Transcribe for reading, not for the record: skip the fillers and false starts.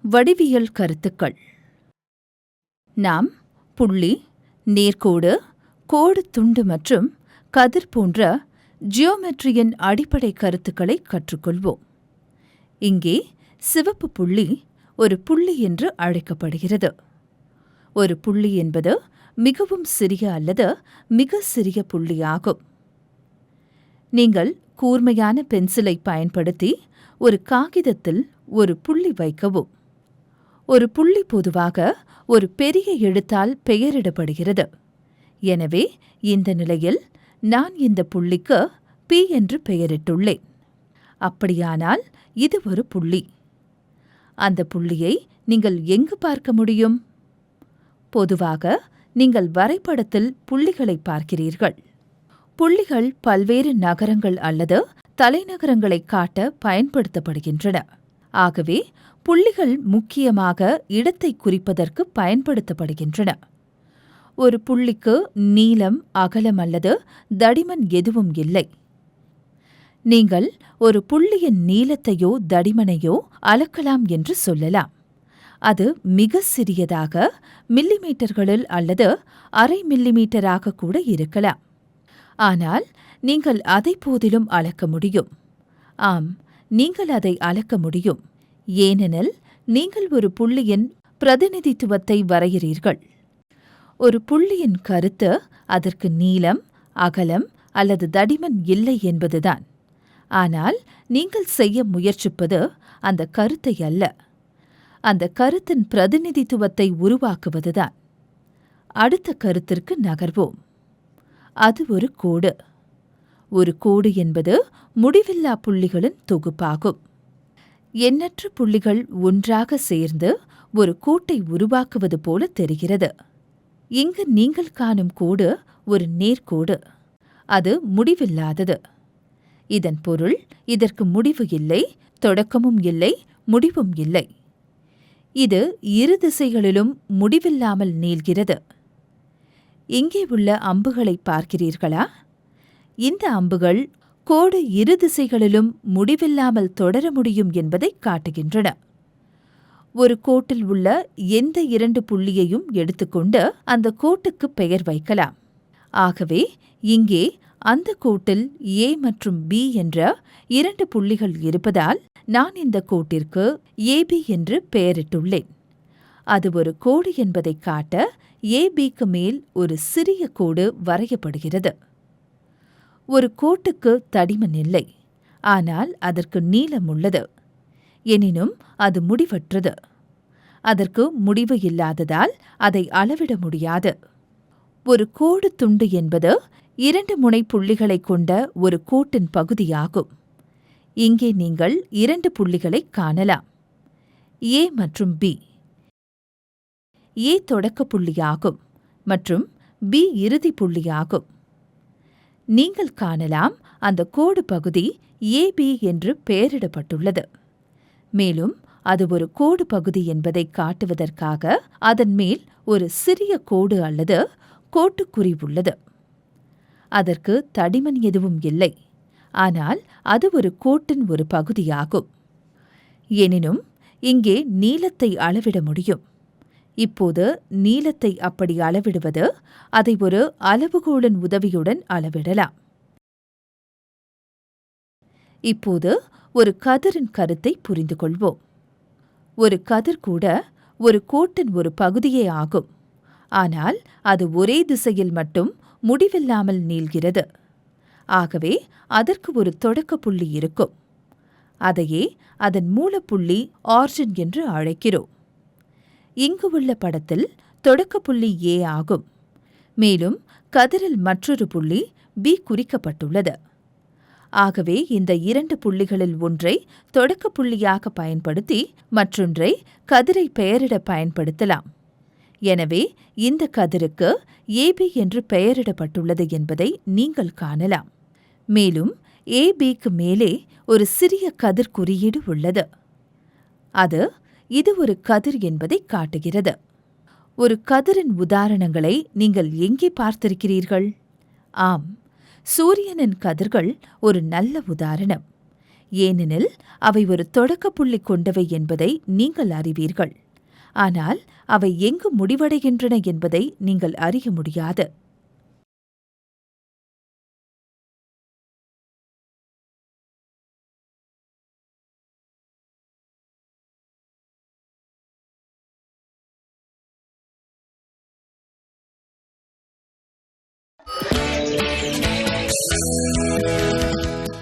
வடிவியல் கருத்துக்கள். நாம் புள்ளி, நேர்கோடு, கோடு துண்டு மற்றும் கதிர் போன்ற ஜியோமெட்ரியின் அடிப்படை கருத்துக்களை கற்றுக்கொள்வோம். இங்கே சிவப்பு புள்ளி ஒரு புள்ளி என்று அழைக்கப்படுகிறது. ஒரு புள்ளி என்பது மிகவும் சிறிய அல்லது மிக சிறிய புள்ளியாகும். நீங்கள் கூர்மையான பென்சிலை பயன்படுத்தி ஒரு காகிதத்தில் ஒரு புள்ளி வைக்கவும். ஒரு புள்ளி பொதுவாக ஒரு பெரிய எழுத்தால் பெயரிடப்படுகிறது. எனவே இந்த நிலையில் நான் இந்த புள்ளிக்கு பி என்று பெயரிட்டுள்ளேன். அப்படியானால் இது ஒரு புள்ளி. அந்த புள்ளியை நீங்கள் எங்கு பார்க்க முடியும்? பொதுவாக நீங்கள் வரைபடத்தில் புள்ளிகளை பார்க்கிறீர்கள். புள்ளிகள் பல்வேறு நகரங்கள் அல்லது தலைநகரங்களை காட்ட பயன்படுத்தப்படுகின்றன. ஆகவே புள்ளிகள் முக்கியமாக இடத்தை குறிப்பதற்கு பயன்படுத்தப்படுகின்றன. ஒரு புள்ளிக்கு நீளம், அகலம் அல்லது தடிமன் எதுவும் இல்லை. நீங்கள் ஒரு புள்ளியின் நீளத்தையோ தடிமனையோ அளக்கலாம் என்று சொல்லலாம். அது மிக சிறியதாக மில்லிமீட்டர்களில் அல்லது அரை மில்லிமீட்டராக கூட இருக்கலாம். ஆனால் நீங்கள் அதை போதிலும் அளக்க முடியும். ஆம், நீங்கள் அதை அளக்க முடியும். ஏனெனில் நீங்கள் ஒரு புள்ளியின் பிரதிநிதித்துவத்தை வரைகிறீர்கள். ஒரு புள்ளியின் கருத்து அதற்கு நீளம், அகலம் அல்லது தடிமன் இல்லை என்பதுதான். ஆனால் நீங்கள் செய்ய முயற்சிப்பது அந்த கருத்தை அல்ல, அந்த கருத்தின் பிரதிநிதித்துவத்தை உருவாக்குவதுதான். அடுத்த கருத்திற்கு நகர்வோம். அது ஒரு கோடு. ஒரு கோடு என்பது முடிவில்லா புள்ளிகளின் தொகுப்பாகும். எண்ணற்ற புள்ளிகள் ஒன்றாக சேர்ந்து ஒரு கோட்டை உருவாக்குவது போல தெரிகிறது. இங்கு நீங்கள் காணும் கோடு ஒரு நேர்கோடு. அது முடிவில்லாதது. இதன் பொருள் இதற்கு முடிவு இல்லை, தொடக்கமும் இல்லை, முடிவும் இல்லை. இது இரு திசைகளிலும் முடிவில்லாமல் நீள்கிறது. இங்கே உள்ள அம்புகளை பார்க்கிறீர்களா? இந்த அம்புகள் கோடு இரு திசைகளிலும் முடிவில்லாமல் தொடர முடியும் என்பதை காட்டுகின்றன. ஒரு கோட்டில் உள்ள எந்த இரண்டு புள்ளியையும் எடுத்துக்கொண்டு அந்த கோட்டுக்கு பெயர் வைக்கலாம். ஆகவே இங்கே அந்த கோட்டில் ஏ மற்றும் பி என்ற இரண்டு புள்ளிகள் இருப்பதால் நான் இந்த கோட்டிற்கு ஏபி என்று பெயரிட்டுள்ளேன். அது ஒரு கோடு என்பதை காட்ட ஏபிக்கு மேல் ஒரு சிறிய கோடு வரையப்படுகிறது. ஒரு கோட்டுக்கு தடிமன் இல்லை, ஆனால் அதற்கு நீளம் உள்ளது. எனினும் அது முடிவற்றது. அதற்கு முடிவு இல்லாததால் அதை அளவிட முடியாது. ஒரு கோடு துண்டு என்பது இரண்டு முனை புள்ளிகளைக் கொண்ட ஒரு கோட்டின் பகுதியாகும். இங்கே நீங்கள் இரண்டு புள்ளிகளை காணலாம், ஏ மற்றும் பி. ஏ தொடக்க புள்ளியாகும் மற்றும் பி இறுதி புள்ளியாகும். நீங்கள் காணலாம், அந்த கோடு பகுதி ஏபி என்று பெயரிடப்பட்டுள்ளது. மேலும் அது ஒரு கோடு பகுதி என்பதை காட்டுவதற்காக அதன் மேல் ஒரு சிறிய கோடு அல்லது கோட்டுக்குறி உள்ளது. அதற்கு தடிமன் எதுவும் இல்லை, ஆனால் அது ஒரு கோட்டின் ஒரு பகுதியாகும். எனினும் இங்கே நீளத்தை அளவிட முடியும். இப்போது நீளத்தை அப்படி அளவிடுவது, அதை ஒரு அளவுகோலின் உதவியுடன் அளவிடலாம். இப்போது ஒரு கதிரின் கருத்தை புரிந்து கொள்வோம். ஒரு கதிர் கூட ஒரு கோட்டின் ஒரு பகுதியே ஆகும். ஆனால் அது ஒரே திசையில் மட்டும் முடிவில்லாமல் நீள்கிறது. ஆகவே அதற்கு ஒரு தொடக்க புள்ளி இருக்கும். அதையே அதன் மூலப்புள்ளி ஆர்ஜின் என்று அழைக்கிறோம். இங்கு உள்ள படத்தில் தொடக்க புள்ளி ஏ ஆகும். மேலும் கதிரில் மற்றொரு புள்ளி பி குறிக்கப்பட்டுள்ளது. ஆகவே இந்த இரண்டு புள்ளிகளில் ஒன்றை தொடக்க புள்ளியாக பயன்படுத்தி மற்றொன்றை கதிரை பெயரிட பயன்படுத்தலாம். எனவே இந்த கதிருக்கு ஏபி என்று பெயரிடப்பட்டுள்ளது என்பதை நீங்கள் காணலாம். மேலும் ஏபிக்கு மேலே ஒரு சிறிய கதிர் குறியீடு உள்ளது. இது ஒரு கதிர் என்பதை காட்டுகிறது. ஒரு கதிரின் உதாரணங்களை நீங்கள் எங்கே பார்த்திருக்கிறீர்கள்? ஆம், சூரியனின் கதிர்கள் ஒரு நல்ல உதாரணம். ஏனெனில் அவை ஒரு தொடக்க புள்ளி கொண்டவை என்பதை நீங்கள் அறிவீர்கள். ஆனால் அவை எங்கு முடிவடைகின்றன என்பதை நீங்கள் அறிய முடியாது.